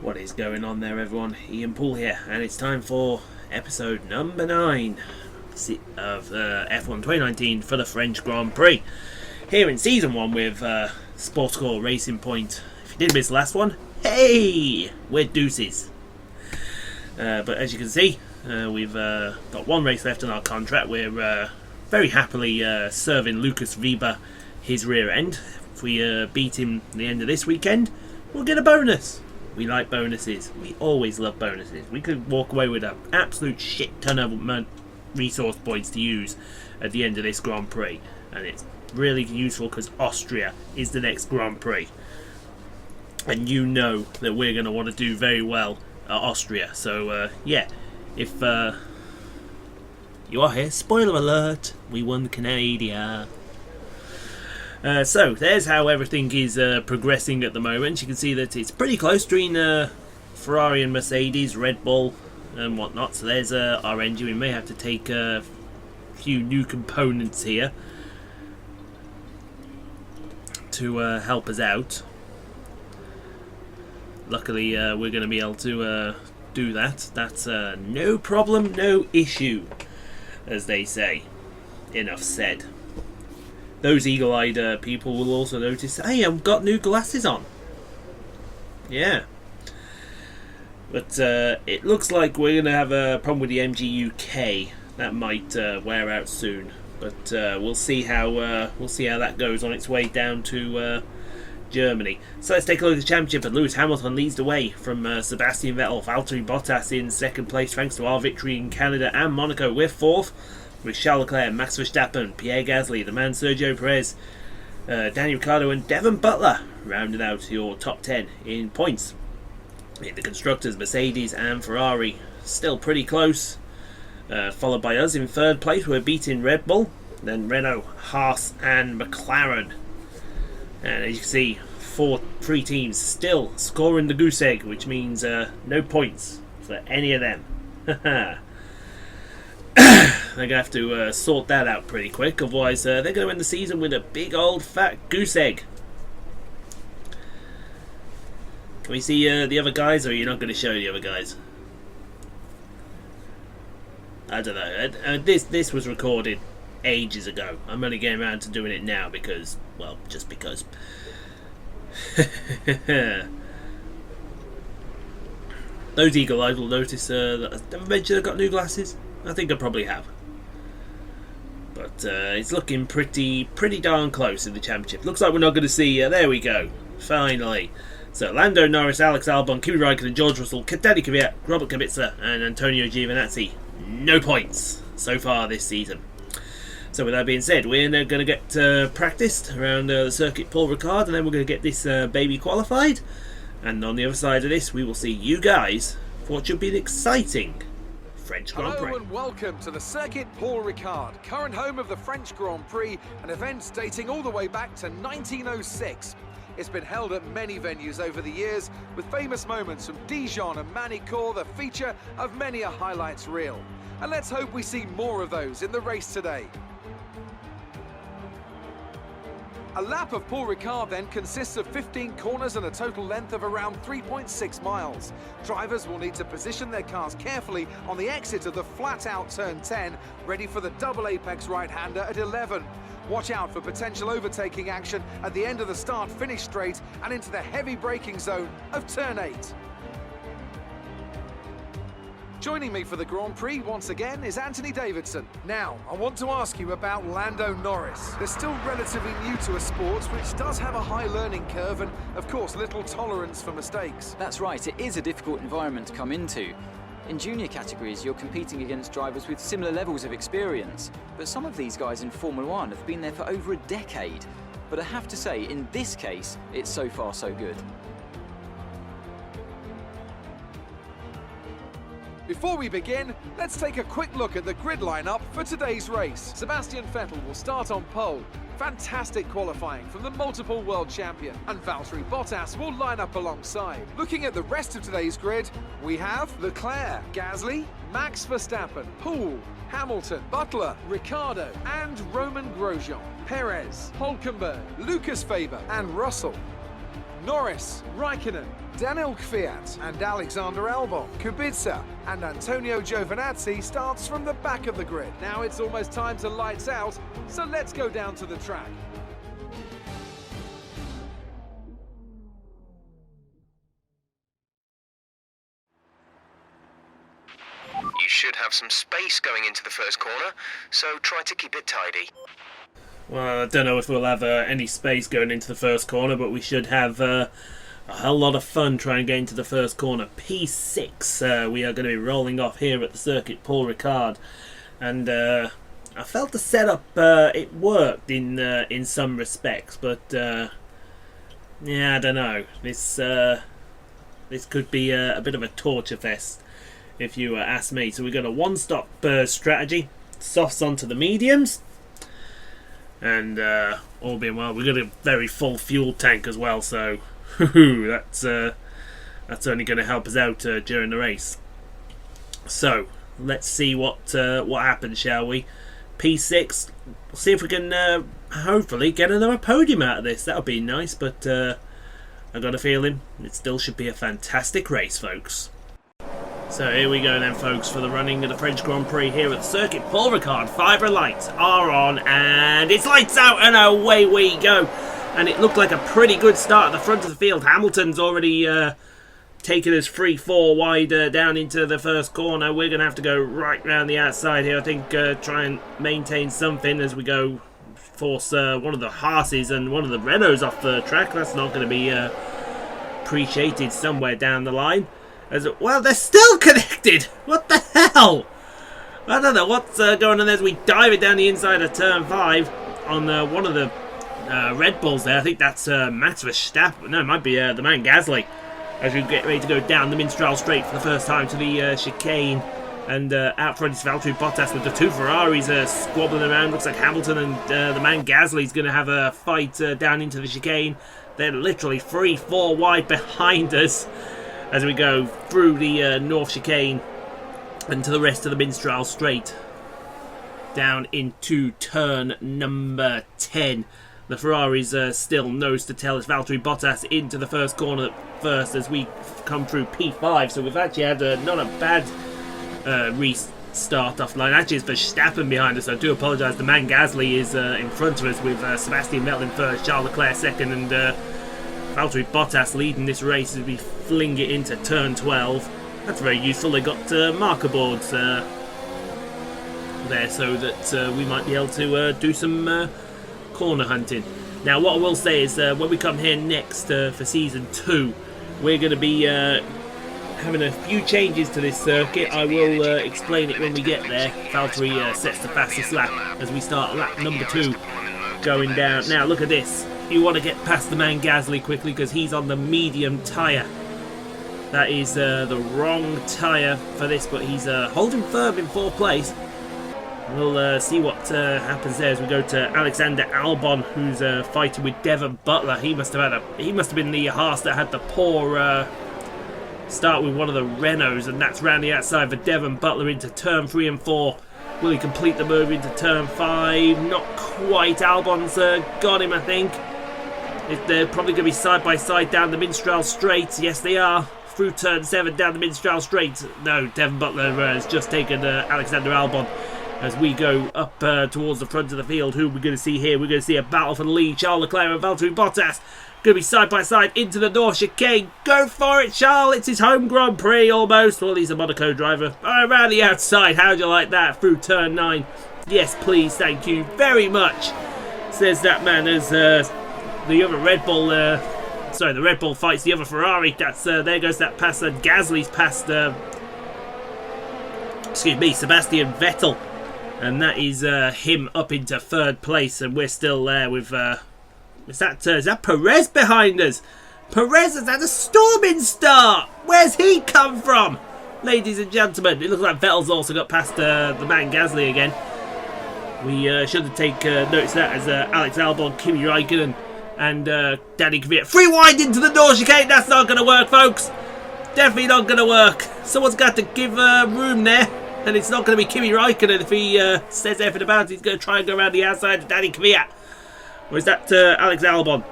What is going on there, everyone? Ian Poole here, and it's time for episode number 9 of F1 2019 for the French Grand Prix. Here in season 1 with SpScore Racing Point. If you did miss the last one, hey, we're deuces. But as you can see, we've got one race left in our contract. We're very happily serving Lucas Weber his rear end. If we beat him at the end of this weekend, we'll get a bonus. We like bonuses. We always love bonuses. We could walk away with an absolute shit ton of resource points to use at the end of this Grand Prix. And it's really useful because Austria is the next Grand Prix. And you know that we're going to want to do very well at Austria. So, yeah, if you are here, spoiler alert, we won Canada. So, there's how everything is progressing at the moment. You can see that it's pretty close between Ferrari and Mercedes, Red Bull and whatnot. So there's our engine. We may have to take a few new components here to help us out. Luckily, we're going to be able to do that. That's no problem, no issue, as they say. Enough said. Those eagle-eyed people will also notice, hey, I've got new glasses on. Yeah. But it looks like we're going to have a problem with the MG UK. That might wear out soon. But we'll see how that goes on its way down to Germany. So let's take a look at the championship. And Lewis Hamilton leads the way from Sebastian Vettel. Valtteri Bottas in second place thanks to our victory in Canada and Monaco. We're fourth, with Charles Leclerc, Max Verstappen, Pierre Gasly, the man Sergio Perez, Daniel Ricciardo and Devon Butler rounding out your top 10 in points. In the constructors, Mercedes and Ferrari still pretty close, followed by us in third place. We're beating Red Bull, then Renault, Haas and McLaren. And as you can see, three teams still scoring the goose egg, which means no points for any of them. They're going to have to sort that out pretty quick, otherwise they're going to end the season with a big old fat goose egg. Can we see the other guys, or are you not going to show the other guys? I don't know. This was recorded ages ago. I'm only getting around to doing it now because, well, just because. Those eagle eyes will notice that I've mentioned I've got new glasses. I think I probably have. But it's looking pretty darn close in the championship. Looks like we're not going to see... there we go. Finally. So, Lando Norris, Alex Albon, Kimi Raikkonen, George Russell, Teddy Kvyat, Robert Kubica and Antonio Giovinazzi. No points so far this season. So with that being said, we're now going to get practiced around the Circuit Paul Ricard, and then we're going to get this baby qualified. And on the other side of this, we will see you guys for what should be an exciting French Grand Prix. Hello and welcome to the Circuit Paul Ricard, current home of the French Grand Prix, an event dating all the way back to 1906. It's been held at many venues over the years, with famous moments from Dijon and Manicourt, the feature of many a highlights reel. And let's hope we see more of those in the race today. A lap of Paul Ricard then consists of 15 corners and a total length of around 3.6 miles. Drivers will need to position their cars carefully on the exit of the flat-out turn 10, ready for the double apex right-hander at 11. Watch out for potential overtaking action at the end of the start-finish straight and into the heavy braking zone of turn 8. Joining me for the Grand Prix once again is Anthony Davidson. Now, I want to ask you about Lando Norris. They're still relatively new to a sport which does have a high learning curve and, of course, little tolerance for mistakes. That's right, it is a difficult environment to come into. In junior categories, you're competing against drivers with similar levels of experience. But some of these guys in Formula 1 have been there for over a decade. But I have to say, in this case, it's so far so good. Before we begin, let's take a quick look at the grid lineup for today's race. Sebastian Vettel will start on pole. Fantastic qualifying from the multiple world champion. And Valtteri Bottas will line up alongside. Looking at the rest of today's grid, we have Leclerc, Gasly, Max Verstappen, Poole, Hamilton, Butler, Ricciardo and Roman Grosjean, Perez, Hülkenberg, Lucas Weber and Russell. Norris, Raikkonen, Daniel Kvyat and Alexander Albon, Kubica and Antonio Giovinazzi starts from the back of the grid. Now it's almost time to lights out, so let's go down to the track. You should have some space going into the first corner, so try to keep it tidy. Well, I don't know if we'll have any space going into the first corner, but we should have a hell lot of fun trying to get into the first corner. P6, we are going to be rolling off here at the Circuit Paul Ricard. And I felt the setup, it worked in some respects, but yeah, I don't know. This could be a bit of a torture fest, if you ask me. So we've got a one-stop strategy, softs onto the mediums, and all being well, we've got a very full fuel tank as well, so that's only going to help us out during the race. So let's see what happens, shall we? P6, we'll see if we can hopefully get another podium out of this. That would be nice, but I got a feeling it still should be a fantastic race, folks. So here we go then, folks, for the running of the French Grand Prix here at the Circuit Paul Ricard. Fibre lights are on, and it's lights out, and away we go. And it looked like a pretty good start at the front of the field. Hamilton's already taken us 3-4 wide down into the first corner. We're going to have to go right round the outside here, I think, try and maintain something as we go force one of the Haas's and one of the Renaults off the track. That's not going to be appreciated somewhere down the line. Well, they're still connected! What the hell? I don't know what's going on as we dive it down the inside of turn 5 on one of the Red Bulls there. I think that's Max Verstappen. No, it might be the man Gasly. As we get ready to go down the Minstrel Straight for the first time to the chicane. And out front is Valtteri Bottas with the two Ferraris squabbling around. Looks like Hamilton and the man Gasly's going to have a fight down into the chicane. They're literally 3-4 wide behind us as we go through the North Chicane and to the rest of the Minstrel Straight. Down into turn number 10. The Ferraris still nose to tail. It's Valtteri Bottas into the first corner first as we come through P5. So we've actually had not a bad restart off the line. Actually, it's Verstappen behind us. I do apologise. The man Gasly is in front of us with Sebastian Vettel in first, Charles Leclerc second, and Valtteri Bottas leading this race as we fling it into turn 12. That's very useful. They got marker boards there so that we might be able to do some corner hunting. Now, what I will say is when we come here next for season 2, we're going to be having a few changes to this circuit. I will explain it when we get there. Valtteri sets the fastest lap as we start lap number 2 going down. Now, look at this. You want to get past the man Gasly quickly because he's on the medium tyre. That is the wrong tyre for this, but he's holding firm in 4th place. We'll see what happens there as we go to Alexander Albon, who's fighting with Devon Butler. He must have been the Haas that had the poor start with one of the Renaults, and that's round the outside for Devon Butler into turn 3 and 4. Will he complete the move into turn 5? Not quite. Albon's got him, I think. They're probably going to be side by side down the Minstrel Straight. Yes, they are. Through turn 7 down the Minstrel Straight. No, Devon Butler has just taken Alexander Albon. As we go up towards the front of the field, who are we going to see here? We're going to see a battle for the lead. Charles Leclerc and Valtteri Bottas going to be side by side into the North Chicane. Go for it, Charles. It's his home Grand Prix almost. Well, he's a Monaco driver. Around the outside. How'd you like that? Through turn 9. Yes, please. Thank you very much. Says that man as the other Red Bull... sorry, the Red Bull fights the other Ferrari. That's there goes that pass. Gasly's past... excuse me, Sebastian Vettel. And that is him up into 3rd place, and we're still there with is that Perez behind us? Perez has had a storming start. Where's he come from, ladies and gentlemen? It looks like Vettel's also got past the man Gasly again. We should have taken notice of that as Alex Albon, Kimi Raikkonen, and Danny Kvyat. 3 wide into the North Chicane. That's not going to work, folks. Definitely not going to work. Someone's got to give room there. And it's not going to be Kimi Raikkonen if he says anything about it. He's going to try and go around the outside of Danny Kvyat. Or is that Alex Albon?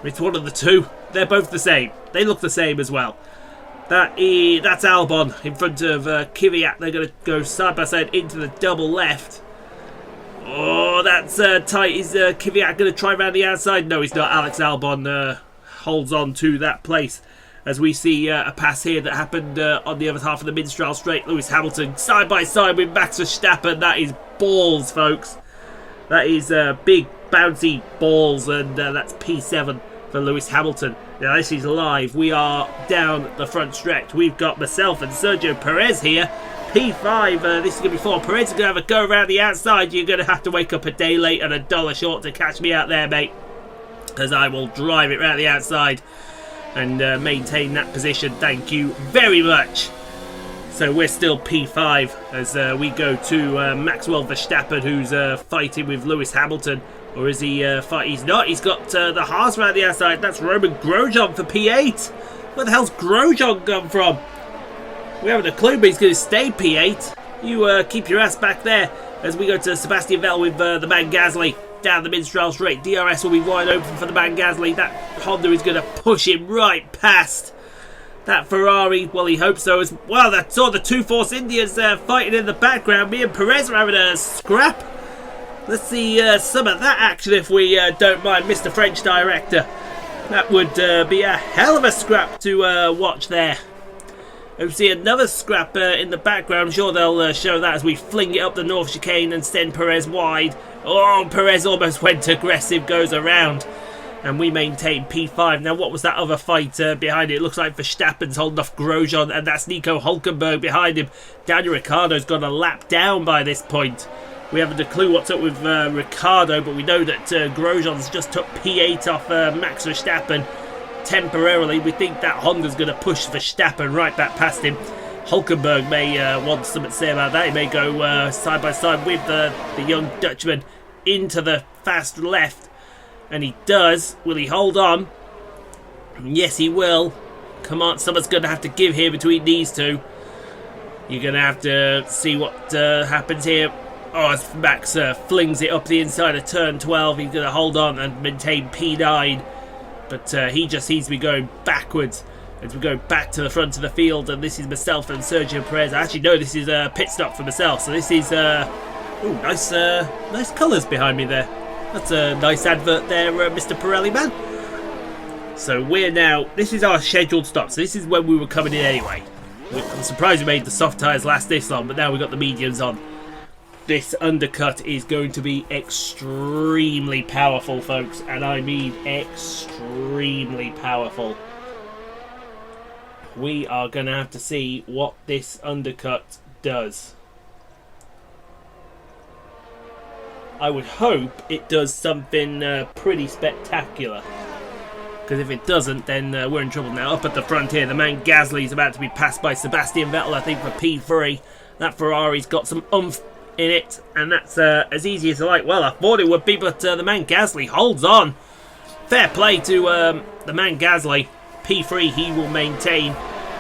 It's one of the two. they're both the same. They look the same as well. That's Albon in front of Kvyat. They're going to go side by side into the double left. Oh, that's tight. Is Kvyat going to try around the outside? No, he's not. Alex Albon holds on to that place. As we see a pass here that happened on the other half of the Mid-Strahl Straight. Lewis Hamilton side by side with Max Verstappen. That is balls, folks. That is big, bouncy balls, and that's P7 for Lewis Hamilton. Now, this is live. We are down the front stretch. We've got myself and Sergio Perez here. P5, this is going to be 4. Perez is going to have a go around the outside. You're going to have to wake up a day late and $1 short to catch me out there, mate. Because I will drive it around the outside and maintain that position. Thank you very much. So we're still P5 as we go to Maxwell Verstappen, who's fighting with Lewis Hamilton. Or is he fighting? He's not. He's got the Haas around the outside. That's Roman Grosjean for P8. Where the hell's Grosjean come from? We haven't a clue, but he's going to stay P8. You keep your ass back there as we go to Sebastian Vettel with the man Gasly down the Mid-Strahl Straight. DRS will be wide open for the man Gasly. That Honda is going to push him right past that Ferrari. Well, he hopes so as well. That's all the two Force Indians fighting in the background. Me and Perez are having a scrap. Let's see some of that action if we don't mind, Mr. French Director. That would be a hell of a scrap to watch there. We see another scrap in the background. I'm sure they'll show that as we fling it up the North Chicane and send Perez wide. Oh, Perez almost went aggressive, goes around. And we maintain P5. Now, what was that other fight behind it? It looks like Verstappen's holding off Grosjean, and that's Nico Hülkenberg behind him. Daniel Ricciardo's got a lap down by this point. We haven't a clue what's up with Ricciardo, but we know that Grosjean's just took P8 off Max Verstappen. Temporarily, we think that Honda's going to push Verstappen right back past him. Hülkenberg may want something to say about that. He may go side by side with the young Dutchman into the fast left. And he does. Will he hold on? Yes, he will. Come on, someone's going to have to give here between these two. You're going to have to see what happens here. Oh, as Max flings it up the inside of turn 12, he's going to hold on and maintain P9. But he just seems to be going backwards as we go back to the front of the field. And this is myself and Sergio Perez. I actually know this is a pit stop for myself. So this is nice colours behind me there. That's a nice advert there, Mr. Pirelli man. So we're now, this is our scheduled stop. So this is when we were coming in anyway. I'm surprised we made the soft tyres last this long, but now we've got the mediums on. This undercut is going to be extremely powerful, folks, and I mean extremely powerful. We are going to have to see what this undercut does. I would hope it does something pretty spectacular, because if it doesn't, then we're in trouble now. Up at the front here, the man Gasly is about to be passed by Sebastian Vettel, I think, for P3. That Ferrari's got some oomph in it, and that's as easy as I like. Well, I thought it would be, but the man Gasly holds on. Fair play to the man Gasly. P3 he will maintain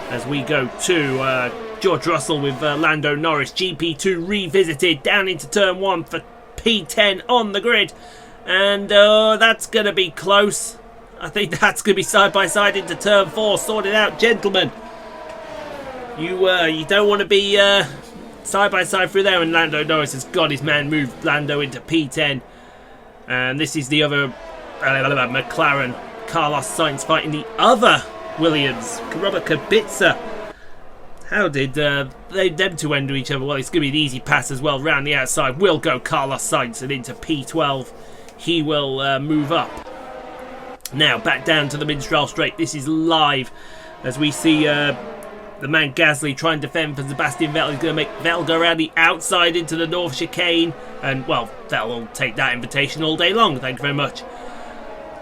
as we go to George Russell with Lando Norris. GP2 revisited down into turn 1 for P10 on the grid, and that's going to be close. I think that's going to be side by side into turn 4. Sort it out, gentlemen. You don't want to be side by side through there, and Lando Norris has got his man moved Lando into P10. And this is the other McLaren. Carlos Sainz fighting the other Williams, Robert Kubica. How did them two end to each other? Well, it's going to be an easy pass as well. Round the outside will go Carlos Sainz, and into P12 he will move up. Now back down to the Mid-Strahl Straight. This is live as we see the man Gasly trying to defend for Sebastian Vettel. He's going to make Vettel go around the outside into the North Chicane. And, well, Vettel will take that invitation all day long. Thank you very much.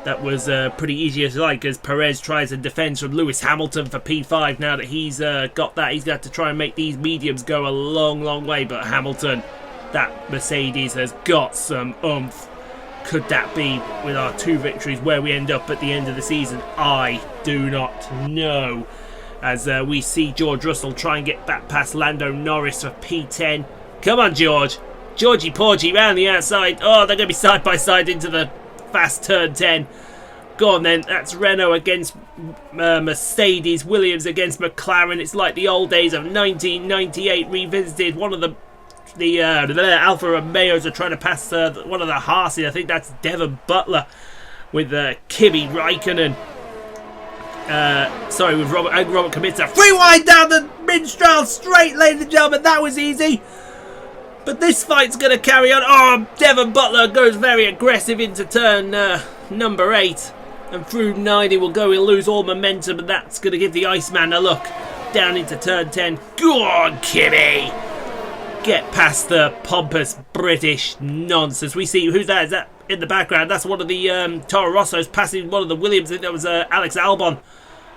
That was pretty easy as you like, as Perez tries and defends from Lewis Hamilton for P5. Now that he's got that, he's got to try and make these mediums go a long, long way. But Hamilton, that Mercedes has got some oomph. Could that be, with our 2 victories, where we end up at the end of the season? I do not know. As we see George Russell try and get back past Lando Norris for P10. Come on, George. Georgie Porgy round the outside. Oh, they're going to be side by side into the fast turn 10. Go on then, that's Renault against Mercedes, Williams against McLaren. It's like the old days of 1998 revisited. One of the Alfa Romeos are trying to pass one of the Haas. I think that's Devon Butler with Kimi Raikkonen. With Robert Kubica. Free wide down the Minstrel straight, ladies and gentlemen. That was easy. But this fight's going to carry on. Oh, Devon Butler goes very aggressive into turn number 8. And through 9 he will go. He'll lose all momentum. And that's going to give the Iceman a look. Down into turn 10. Go on, Kimi. Get past the pompous British nonsense. We see, who's that? Is that in the background? That's one of the Toro Rossos passing one of the Williams. I think that was Alex Albon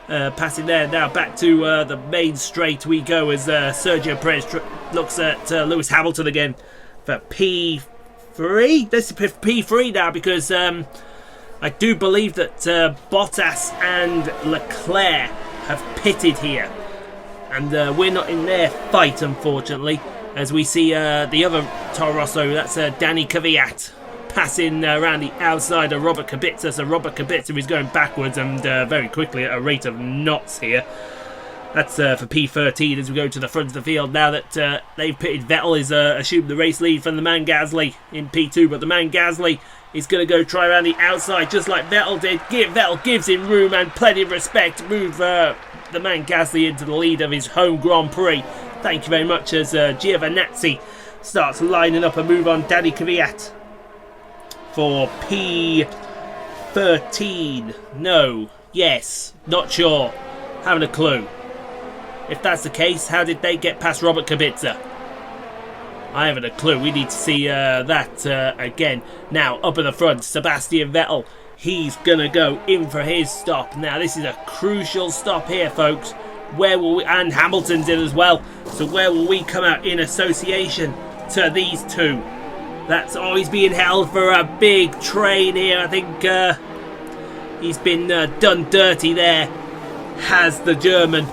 passing there. Now back to the main straight we go as Sergio Perez looks at Lewis Hamilton again for P3. This is P3 now because I do believe that Bottas and Leclerc have pitted here. And we're not in their fight, unfortunately. As we see the other Toro Rosso, that's Danny Kvyat, passing around the outside of Robert Kubica. So Robert Kubica is going backwards and very quickly at a rate of knots here. That's for P13 as we go to the front of the field. Now that they've pitted, Vettel is assumed the race lead from the man Gasly in P2. But the man Gasly is going to go try around the outside just like Vettel did. Vettel gives him room and plenty of respect to move the man Gasly into the lead of his home Grand Prix. Thank you very much as Giovinazzi starts lining up a move on Danny Kvyat for P13. No. Yes. Not sure. Haven't a clue. If that's the case, how did they get past Robert Kubica? I haven't a clue. We need to see that again. Now, up in the front, Sebastian Vettel. He's going to go in for his stop. Now, this is a crucial stop here, folks. Where will we... And Hamilton's in as well. So where will we come out in association to these two? That's always being held for a big train here. I think he's been done dirty there. Has the German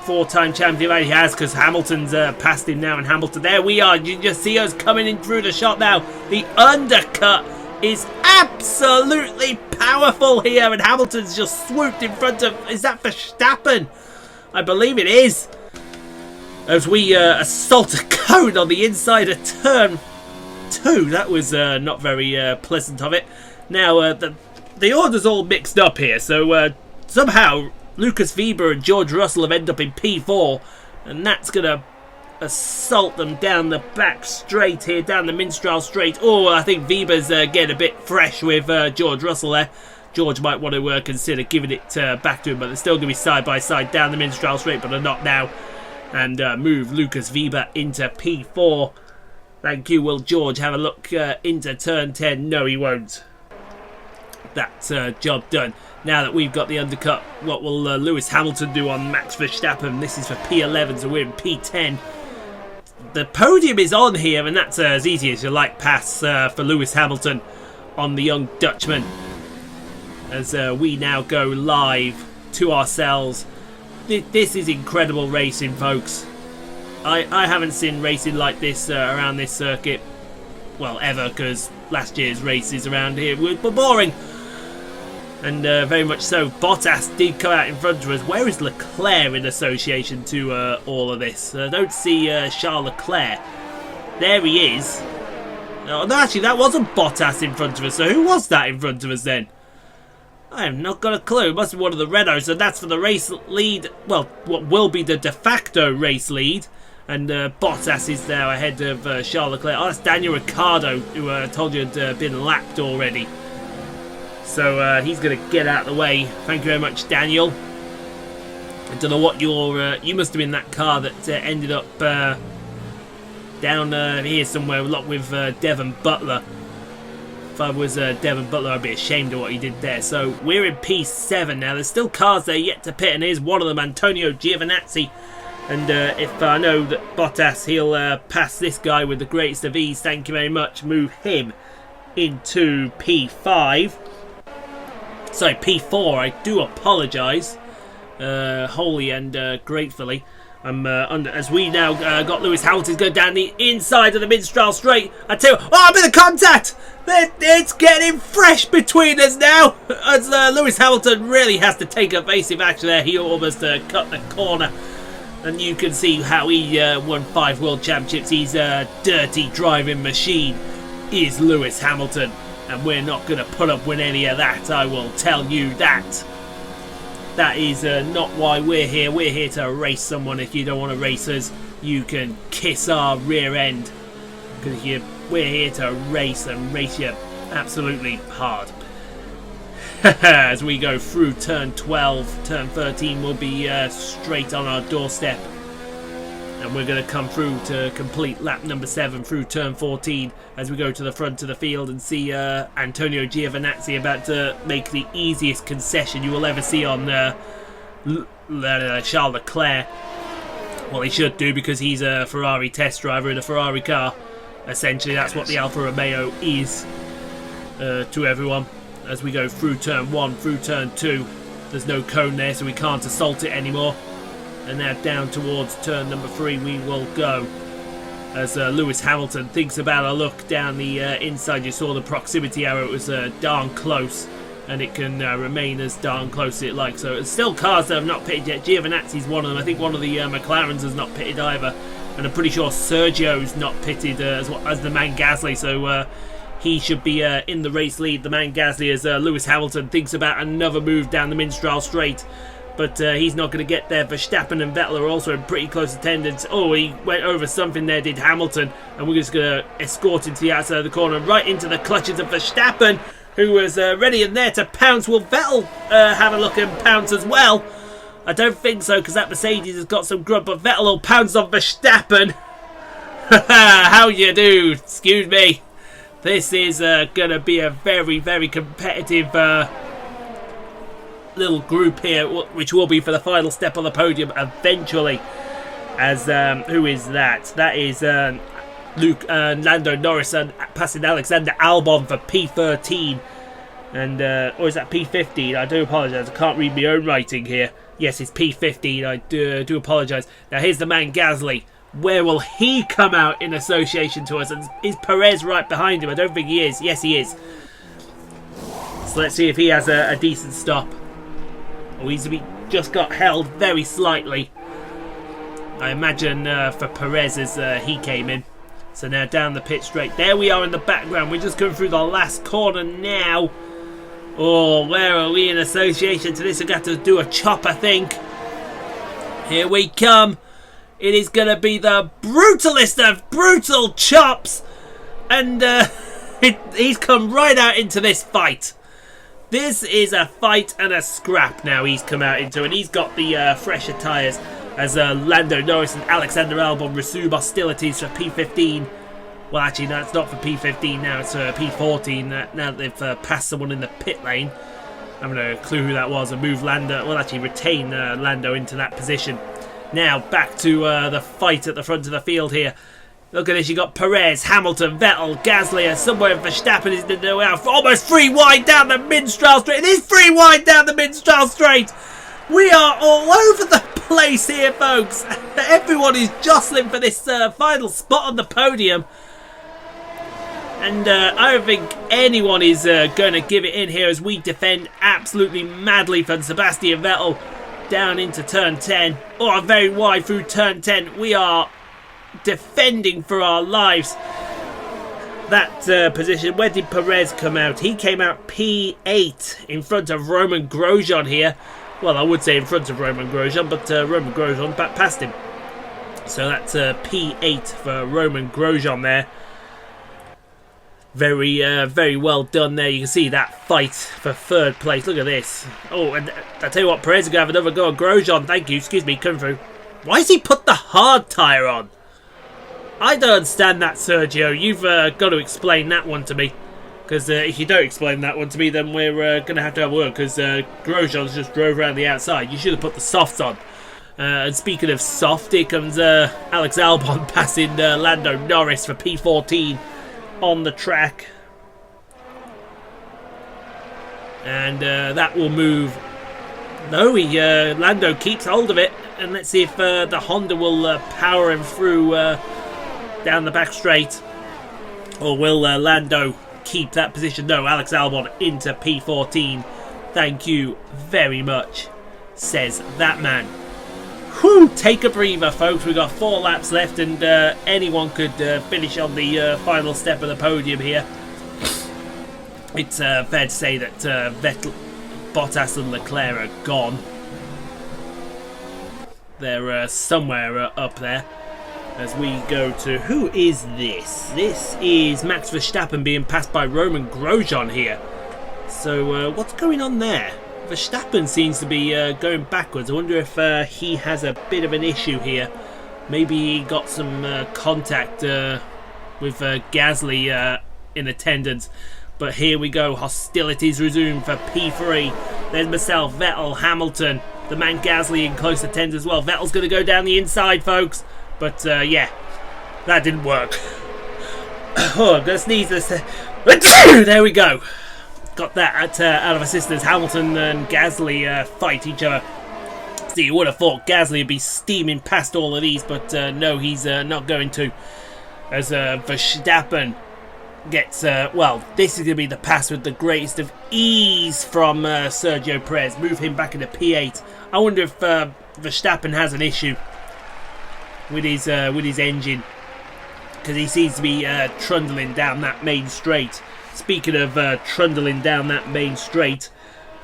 4-time champion? He has, because Hamilton's past him now. And Hamilton, there we are. You just see us coming in through the shot now. The undercut is absolutely powerful here. And Hamilton's just swooped in front of... Is that Verstappen? I believe it is. As we assault a cone on the inside of turn 2. That was not very pleasant of it. Now, the order's all mixed up here. So, somehow, Lucas Weber and George Russell have ended up in P4. And that's going to assault them down the back straight here. Down the Minstrel straight. Oh, I think Weber's getting a bit fresh with George Russell there. George might want to consider giving it back to him, but they're still going to be side by side down the Minstrel straight, but they're not now. And move Lucas Weber into P4. Thank you. Will George have a look into turn 10? No, he won't. That's job done. Now that we've got the undercut, what will Lewis Hamilton do on Max Verstappen? This is for P11, so we're in P10. The podium is on here, and that's as easy as you like pass for Lewis Hamilton on the young Dutchman. As we now go live to ourselves. This is incredible racing, folks. I haven't seen racing like this around this circuit, well, ever, because last year's races around here were boring. And very much so. Bottas did come out in front of us. Where is Leclerc in association to all of this? I don't see Charles Leclerc. There he is. Oh, no, actually, that wasn't Bottas in front of us. So who was that in front of us then? I have not got a clue. It must be one of the Renaults, and that's for the race lead. Well, what will be the de facto race lead. And Bottas is now ahead of Charles Leclerc. Oh, that's Daniel Ricciardo, who I told you had been lapped already. So he's going to get out of the way. Thank you very much, Daniel. I don't know what your... you must have been that car that ended up down here somewhere with Devon Butler. If I was Devon Butler, I'd be ashamed of what he did there. So we're in P7 now. There's still cars there yet to pit, and here's one of them, Antonio Giovinazzi. And if I know that Bottas, he'll pass this guy with the greatest of ease. Thank you very much. Move him into P5. Sorry, P4. I do apologise. Wholly and gratefully. As we now got Lewis Hamilton going down the inside of the mid-straddle straight. I tell you, I'm in the contact. It's getting fresh between us now. As Lewis Hamilton really has to take evasive action there. He almost cut the corner. And you can see how he won 5 world championships. He's a dirty driving machine, is Lewis Hamilton. And we're not going to put up with any of that, I will tell you that. That is not why we're here. We're here to race someone. If you don't want to race us, you can kiss our rear end. Because we're here to race and race you absolutely hard. As we go through turn 12, turn 13 will be straight on our doorstep. And we're going to come through to complete lap number 7 through turn 14 as we go to the front of the field and see Antonio Giovinazzi about to make the easiest concession you will ever see on Charles Leclerc. Well, he should do, because he's a Ferrari test driver in a Ferrari car. Essentially, that's what the Alfa Romeo is to everyone. As we go through turn 1, through turn 2, there's no cone there, so we can't assault it anymore. And now down towards turn number 3 we will go. As Lewis Hamilton thinks about a look down the inside. You saw the proximity arrow, it was darn close. And it can remain as darn close as it likes. So it's still cars that have not pitted yet. Giovinazzi's one of them. I think one of the McLarens has not pitted either. And I'm pretty sure Sergio's not pitted as the man Gasly. So he should be in the race lead. The man Gasly, as Lewis Hamilton thinks about another move down the Minstrel Straight. But he's not going to get there. Verstappen and Vettel are also in pretty close attendance. Oh, he went over something there, did Hamilton. And we're just going to escort him to the outside of the corner, right into the clutches of Verstappen, who was ready in there to pounce. Will Vettel have a look and pounce as well? I don't think so, because that Mercedes has got some grub. But Vettel will pounce on Verstappen. How you do? Excuse me. This is going to be a very, very competitive little group here, which will be for the final step on the podium eventually. As who is that? That is Lando Norris and passing Alexander Albon for P13, and or is that P15? I do apologise, I can't read my own writing here. Yes, it's P15. I do apologise. Now here's the man Gasly. Where will he come out in association to us? And is Perez right behind him? I don't think he is. Yes, he is. So let's see if he has a decent stop. Oh, he's just got held very slightly, I imagine, for Perez as he came in. So now down the pit straight. There we are in the background. We're just going through the last corner now. Oh, where are we in association to this? We've got to do a chop, I think. Here we come. It is going to be the brutalest of brutal chops. And he's come right out into this fight. This is a fight and a scrap now he's come out into. And he's got the fresher tyres as Lando Norris and Alexander Albon resume hostilities for P15. Well, actually, no, it's not for P15 now. It's for P14 now that they've passed someone in the pit lane. I have no clue who that was. And move Lando, well, actually retain Lando into that position. Now, back to the fight at the front of the field here. Look at this, you got Perez, Hamilton, Vettel, Gasly, somewhere Verstappen is in the way out. Almost 3 wide down the Minstrel Straight. It is 3 wide down the Minstrel Straight. We are all over the place here, folks. Everyone is jostling for this final spot on the podium. And I don't think anyone is going to give it in here as we defend absolutely madly from Sebastian Vettel down into turn 10. Oh, very wide through turn 10. We are defending for our lives. That position, where did Perez come out? He came out P8 in front of Roman Grosjean here. Well, I would say in front of Roman Grosjean, but Roman Grosjean back past him. So that's P8 for Roman Grosjean there. Very well done there. You can see that fight for third place. Look at this. Oh, and I tell you what, Perez is going to have another go at Grosjean. Thank you. Excuse me, come through. Why has he put the hard tyre on? I don't understand that, Sergio. You've got to explain that one to me. Because if you don't explain that one to me, then we're going to have a word. Because Grosjean's just drove around the outside. You should have put the softs on. And speaking of soft, here comes Alex Albon passing Lando Norris for P14 on the track. And that will move. No, Lando keeps hold of it. and let's see if the Honda will power him through down the back straight, or will Lando keep that position? No, Alex Albon into P14. Thank you very much, says that man. Whew, take a breather, folks. We've got 4 laps left, and anyone could finish on the final step of the podium here. It's fair to say that Vettel, Bottas and Leclerc are gone. They're somewhere up there. As we go to... Who is this? This is Max Verstappen being passed by Roman Grosjean here. So what's going on there? Verstappen seems to be going backwards. I wonder if he has a bit of an issue here. Maybe he got some contact with Gasly in attendance. But here we go. Hostilities resume for P3. There's myself, Vettel, Hamilton. The man Gasly in close attendance as well. Vettel's going to go down the inside, folks. But yeah, that didn't work. Oh, I'm going to sneeze this. There we go. Got that out of assistance. Hamilton and Gasly fight each other. See, you would have thought Gasly would be steaming past all of these, but no, he's not going to. As Verstappen gets, well, this is going to be the pass with the greatest of ease from Sergio Perez. Move him back into P8. I wonder if Verstappen has an issue with his engine, because he seems to be trundling down that main straight. Speaking of trundling down that main straight,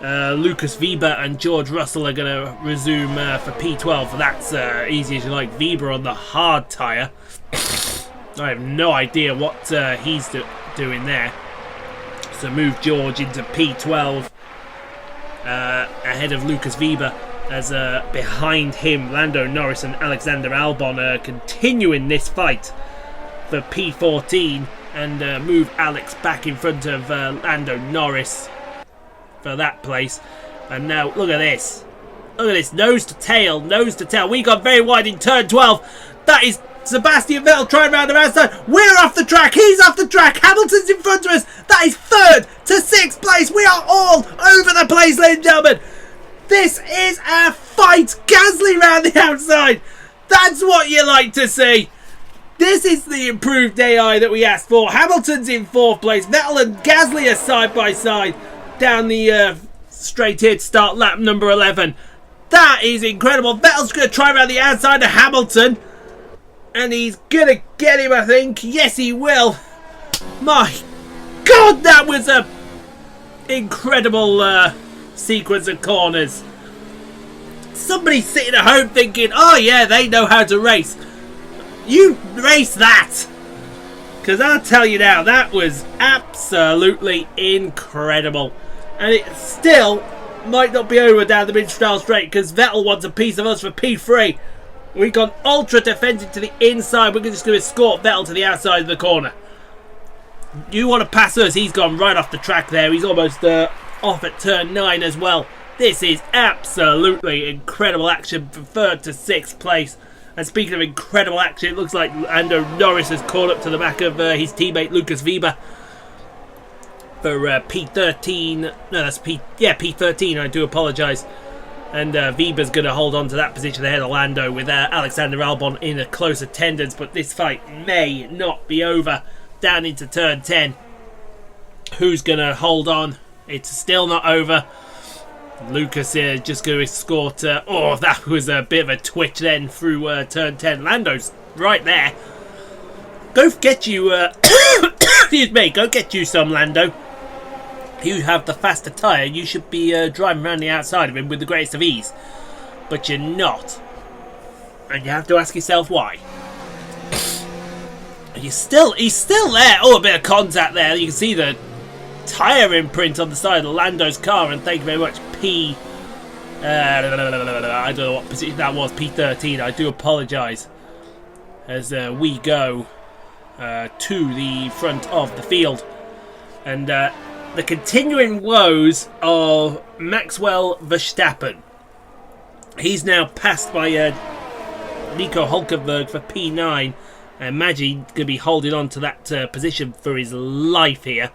Lucas Weber and George Russell are going to resume for P12. That's easy as you like. Weber on the hard tyre. I have no idea what he's doing there. So move George into P12 ahead of Lucas Weber, as behind him Lando Norris and Alexander Albon are continuing this fight for P14, and move Alex back in front of Lando Norris for that place. And now look at this. Look at this, nose to tail, nose to tail. We got very wide in turn 12. That is Sebastian Vettel trying around the outside. We're off the track, he's off the track. Hamilton's in front of us. That is 3rd to 6th place. We are all over the place, ladies and gentlemen. This is a fight. Gasly round the outside. That's what you like to see. This is the improved AI that we asked for. Hamilton's in 4th place. Vettel and Gasly are side by side down the straight here to start lap number 11. That is incredible. Vettel's going to try around the outside of Hamilton, and he's going to get him, I think. Yes, he will. My God, that was a incredible sequence of corners. Somebody sitting at home thinking, oh yeah, they know how to race. You race that, because I'll tell you now, that was absolutely incredible. And it still might not be over down the mid-style straight, because Vettel wants a piece of us for P3. We've gone ultra defensive to the inside. We're just going to escort Vettel to the outside of the corner. You want to pass us? He's gone right off the track there. He's almost off at turn 9 as well. This is absolutely incredible action from 3rd to 6th place. And speaking of incredible action, it looks like Lando Norris has caught up to the back of his teammate Lucas Weber for P13. No, that's P13. I do apologise. And Weber's going to hold on to that position ahead of Lando with Alexander Albon in a close attendance. But this fight may not be over down into turn 10. Who's going to hold on? It's still not over. Lucas here just going to escort. Oh, that was a bit of a twitch then through turn 10. Lando's right there. Go get you. Excuse me. Go get you some, Lando. You have the faster tyre. You should be driving around the outside of him with the greatest of ease. But you're not. And you have to ask yourself why. He's still there. Oh, a bit of contact there. You can see the tyre imprint on the side of Lando's car, and thank you very much, I don't know what position that was, P13. I do apologise. As we go to the front of the field, and the continuing woes of Maxwell Verstappen. He's now passed by Nico Hulkenberg for P9. I imagine he's going to be holding on to that position for his life here.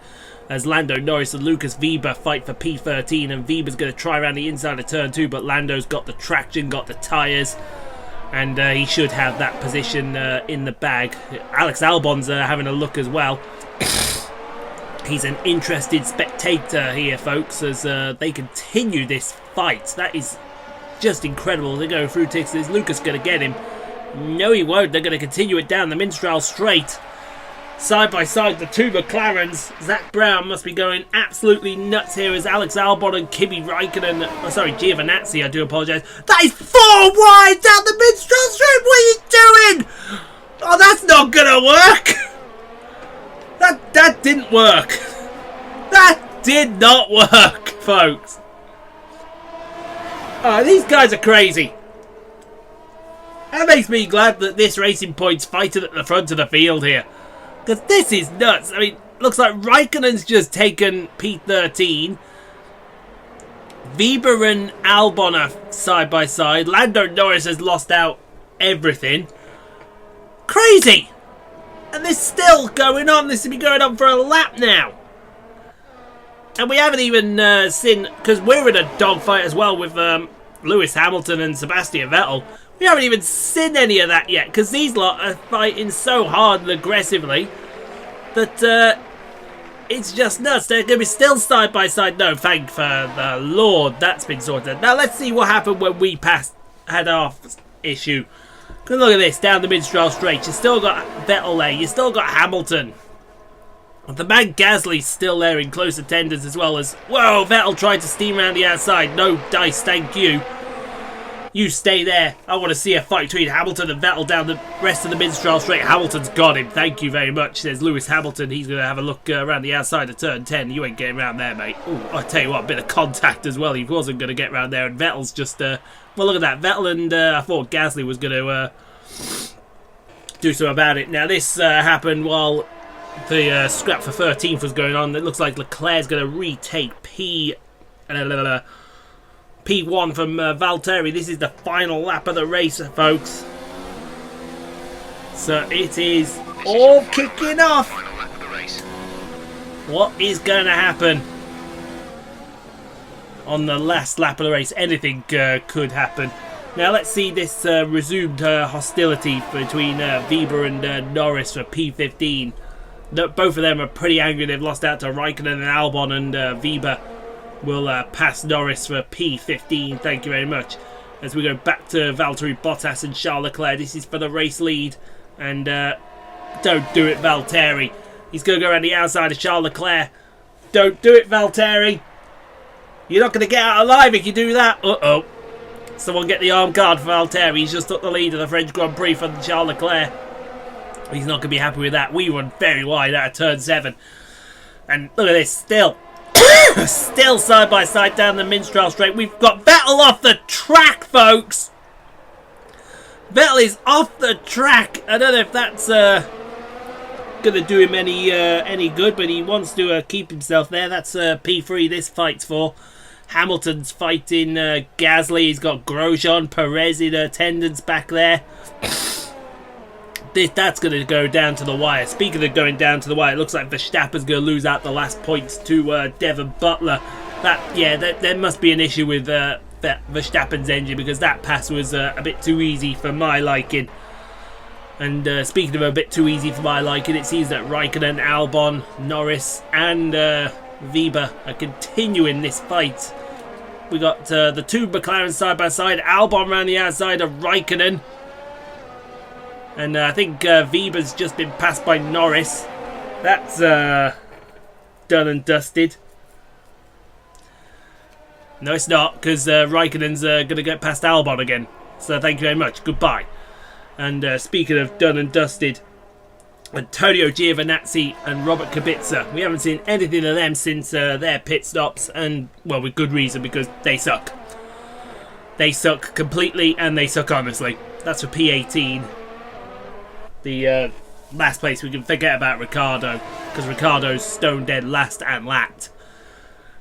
as Lando Norris and Lucas Weber fight for P13, and Weber's going to try around the inside of turn 2, but Lando's got the traction, got the tyres, and he should have that position in the bag. Alex Albon's having a look as well. He's an interested spectator here, folks, as they continue this fight. That is just incredible. They're going through ticks. Is Lucas going to get him? No, he won't. They're going to continue it down the Minstrel Straight. Side by side, the two McLarens. Zach Brown must be going absolutely nuts here as Alex Albon and Kimi Raikkonen, Giovinazzi, I do apologise. That is 4 wide down the Minstrel Straight. What are you doing? Oh, that's not going to work. That didn't work. That did not work, folks. These guys are crazy. That makes me glad that this Racing Point's fighting at the front of the field here. Because this is nuts. I mean, looks like Raikkonen's just taken P13. Weber and Albon are side by side. Lando Norris has lost out everything. Crazy! And this is still going on. This has been going on for a lap now. And we haven't even seen, because we're in a dogfight as well with Lewis Hamilton and Sebastian Vettel. We haven't even seen any of that yet, because these lot are fighting so hard and aggressively that it's just nuts. They're going to be still side by side. No, thank for the Lord, that's been sorted. Now let's see what happened when we had our issue. Because look at this, down the Minstrel Straight. You still got Vettel there, you still got Hamilton. The man Gasly's still there in close attendance as well as... Whoa, Vettel tried to steam around the outside. No dice, thank you. You stay there. I want to see a fight between Hamilton and Vettel down the rest of the Minstrel Straight. Hamilton's got him. Thank you very much, says Lewis Hamilton. He's going to have a look around the outside of turn 10. You ain't getting around there, mate. Ooh, I tell you what, a bit of contact as well. He wasn't going to get around there. And Vettel's just... well, look at that. Vettel and I thought Gasly was going to do something about it. Now, this happened while the scrap for 13th was going on. It looks like Leclerc's going to retake P1 from Valtteri. This is the final lap of the race, folks. So it is all kicking off. What is going to happen on the last lap of the race? Anything could happen. Now let's see this resumed hostility between Weber and Norris for P15. Both of them are pretty angry. They've lost out to Raikkonen and Albon, and Weber will pass Norris for P15. Thank you very much. As we go back to Valtteri Bottas and Charles Leclerc. This is for the race lead. And don't do it, Valtteri. He's going to go around the outside of Charles Leclerc. Don't do it, Valtteri. You're not going to get out alive if you do that. Uh-oh. Someone get the arm guard for Valtteri. He's just took the lead of the French Grand Prix from Charles Leclerc. He's not going to be happy with that. We run very wide out of turn 7. And look at this, still side by side down the Minstrel Straight. We've got Vettel off the track, folks. Vettel is off the track. I don't know if that's going to do him any good, but he wants to keep himself there. That's P3 this fight's for. Hamilton's fighting Gasly. He's got Grosjean, Perez in attendance back there. That's going to go down to the wire. Speaking of going down to the wire, it looks like Verstappen's going to lose out the last points to Devon Butler. There must be an issue with Verstappen's engine, because that pass was a bit too easy for my liking. And speaking of a bit too easy for my liking, it seems that Raikkonen, Albon, Norris and Weber are continuing this fight. We got the two McLaren side by side. Albon around the outside of Raikkonen. And I think Weber's just been passed by Norris. That's done and dusted. No, it's not, because Raikkonen's going to get past Albon again. So thank you very much. Goodbye. And speaking of done and dusted, Antonio Giovinazzi and Robert Kubica. We haven't seen anything of them since their pit stops. And, well, with good reason, because they suck. They suck completely, and they suck honestly. That's for P18. The last place. We can forget about Ricciardo, because Ricciardo's stone dead last and lapped.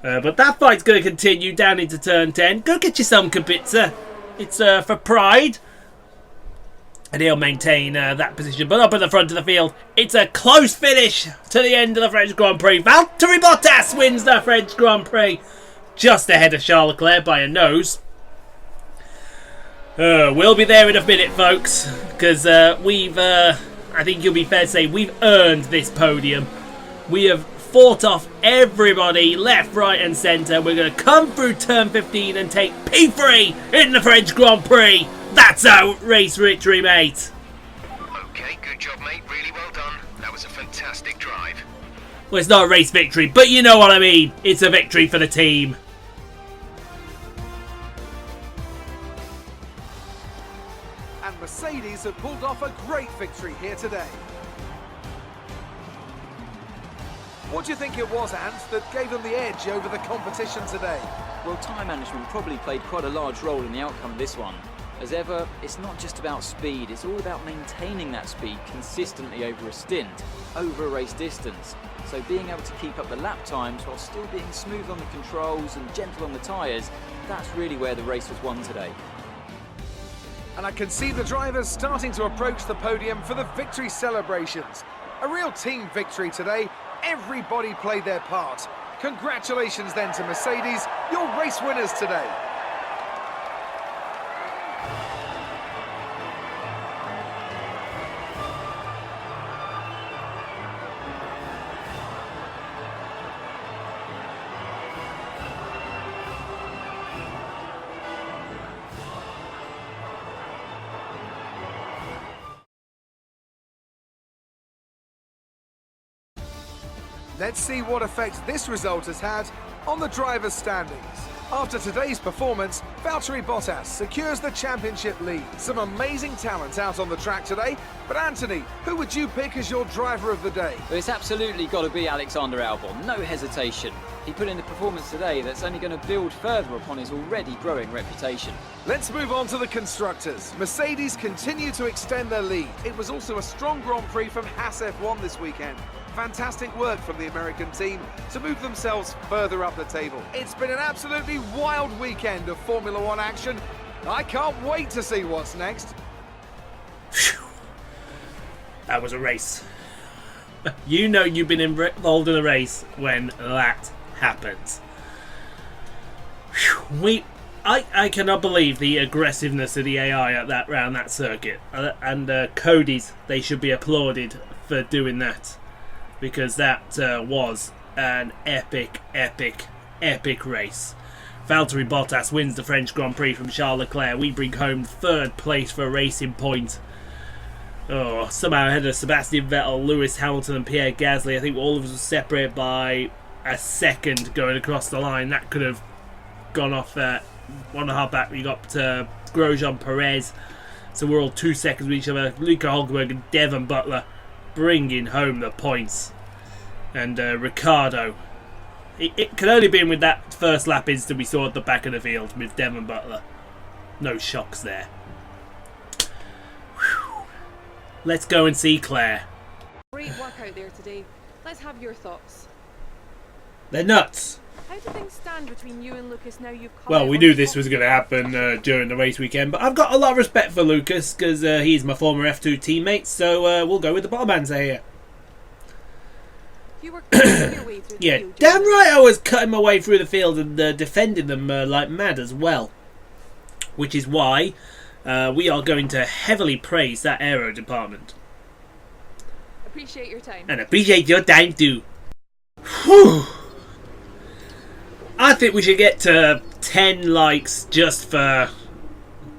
But that fight's going to continue down into turn 10. Go get you some, Kubica. It's for pride. And he'll maintain that position. But up at the front of the field, it's a close finish to the end of the French Grand Prix. Valtteri Bottas wins the French Grand Prix, just ahead of Charles Leclerc by a nose. We'll be there in a minute, folks, because I think you'll be fair to say, we've earned this podium. We have fought off everybody, left, right and centre. We're going to come through turn 15 and take P3 in the French Grand Prix. That's a race victory, mate. Okay, good job, mate. Really well done. That was a fantastic drive. Well, it's not a race victory, but you know what I mean. It's a victory for the team. And Mercedes have pulled off a great victory here today. What do you think it was, Ant, that gave them the edge over the competition today? Well, time management probably played quite a large role in the outcome of this one. As ever, it's not just about speed, it's all about maintaining that speed consistently over a stint, over a race distance. So being able to keep up the lap times while still being smooth on the controls and gentle on the tyres, that's really where the race was won today. And I can see the drivers starting to approach the podium for the victory celebrations. A real team victory today. Everybody played their part. Congratulations then to Mercedes, your race winners today. Let's see what effect this result has had on the drivers' standings. After today's performance, Valtteri Bottas secures the championship lead. Some amazing talent out on the track today. But Anthony, who would you pick as your driver of the day? Well, it's absolutely got to be Alexander Albon, no hesitation. He put in the performance today that's only going to build further upon his already growing reputation. Let's move on to the constructors. Mercedes continue to extend their lead. It was also a strong Grand Prix from Haas F1 this weekend. Fantastic work from the American team to move themselves further up the table. It's been an absolutely wild weekend of Formula One action. I can't wait to see what's next. Phew. That was a race. You know you've been involved in a race when that happens. Phew. I cannot believe the aggressiveness of the AI at that round, that circuit. And Cody's, they should be applauded for doing that. Because that was an epic race. Valtteri Bottas wins the French Grand Prix from Charles Leclerc. We bring home third place for a Racing Point. Oh, somehow ahead of Sebastian Vettel, Lewis Hamilton and Pierre Gasly. I think all of us were separated by a second going across the line. That could have gone off 1.5 back. We got Grosjean Perez. So we're all 2 seconds with each other. Luca Hulkenberg and Devon Butler bringing home the points. And Ricciardo, it could only have been with that first lap instant we saw at the back of the field with Devon Butler. No shocks there. Whew. Let's go and see Claire. Great work out there today. Let's have your thoughts. They're nuts. How do things stand between you and Lucas now you've come Well, out we on knew the this top was of going to the happen during the race weekend, but I've got a lot of respect for Lucas because he's my former F2 teammate, so we'll go with the bottom answer here. You were cutting your way through the Yeah, field, damn during the right I was cutting my way through the field and defending them like mad as well. Which is why we are going to heavily praise that aero department. Appreciate your time. And appreciate your time too. Whew. I think we should get to 10 likes just for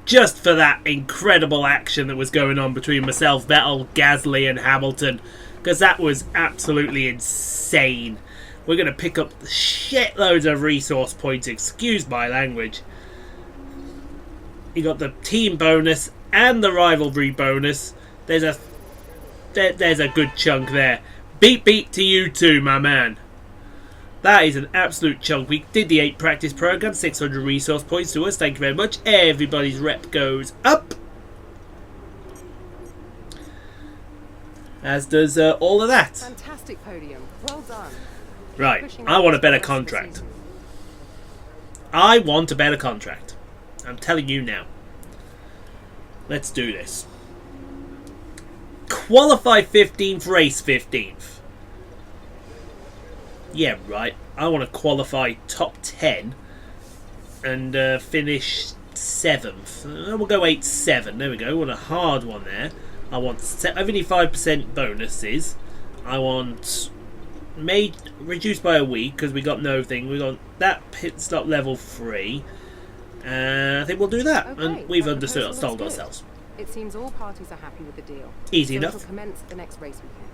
that incredible action that was going on between myself, Vettel, Gasly and Hamilton. Because that was absolutely insane. We're going to pick up shitloads of resource points, excuse my language. You got the team bonus and the rivalry bonus. There's a good chunk there. Beat to you too, my man. That is an absolute chunk. We did the 8 practice program, 600 resource points to us. Thank you very much. Everybody's rep goes up. As does all of that. Fantastic podium. Well done. Right, I want a better contract. I want a better contract. I'm telling you now. Let's do this. qualify 15th, race 15th. Yeah, right. I want to qualify top 10 and finish 7th. We'll go 8-7. There we go. I want a hard one there. I want 75% bonuses. I want made reduced by a week because we got no thing. We got that pit stop level 3. I think we'll do that. Okay, And we've that understood proposal sold looks good. ourselves. It seems all parties are happy with the deal. Easy so enough. It'll commence the next race weekend.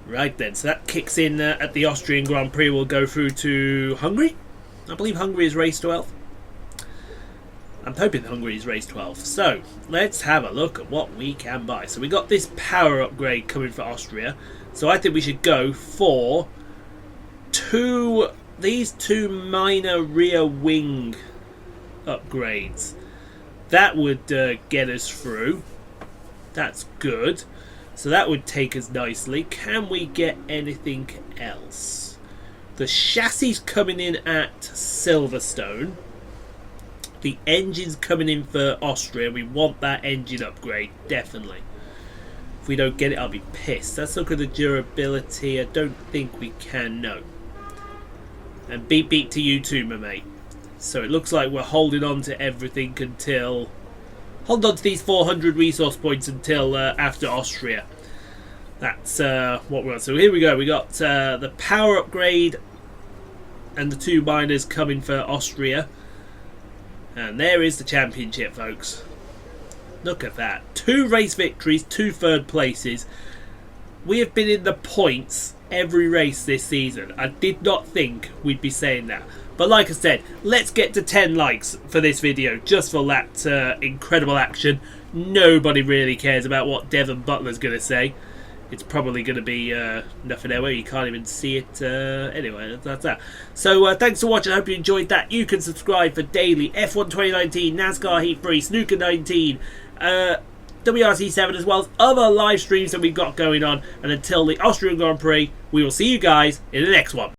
Right then, so that kicks in at the Austrian Grand Prix. We'll go through to Hungary. I believe Hungary is race 12. I'm hoping Hungary is race 12. So, let's have a look at what we can buy. So we got this power upgrade coming for Austria. So I think we should go for these two minor rear wing upgrades. That would get us through. That's good. So that would take us nicely. Can we get anything else? The chassis coming in at Silverstone. The engine's coming in for Austria. We want that engine upgrade, definitely. If we don't get it, I'll be pissed. Let's look at the durability. I don't think we can, no. And beat to you too, my mate. So it looks like we're holding on to everything until... Hold on to these 400 resource points until after Austria. That's what we're on. So here we go. We got the power upgrade and the two minors coming for Austria. And there is the championship, folks. Look at that. 2 race victories, 2 third places. We have been in the points every race this season. I did not think we'd be saying that. But like I said, let's get to 10 likes for this video just for that incredible action. Nobody really cares about what Devon Butler's going to say. It's probably going to be nothing there where you can't even see it. Anyway, that's that. So thanks for watching. I hope you enjoyed that. You can subscribe for daily F1 2019, NASCAR Heat 3, Snooker 19, WRC7, as well as other live streams that we've got going on. And until the Austrian Grand Prix, we will see you guys in the next one.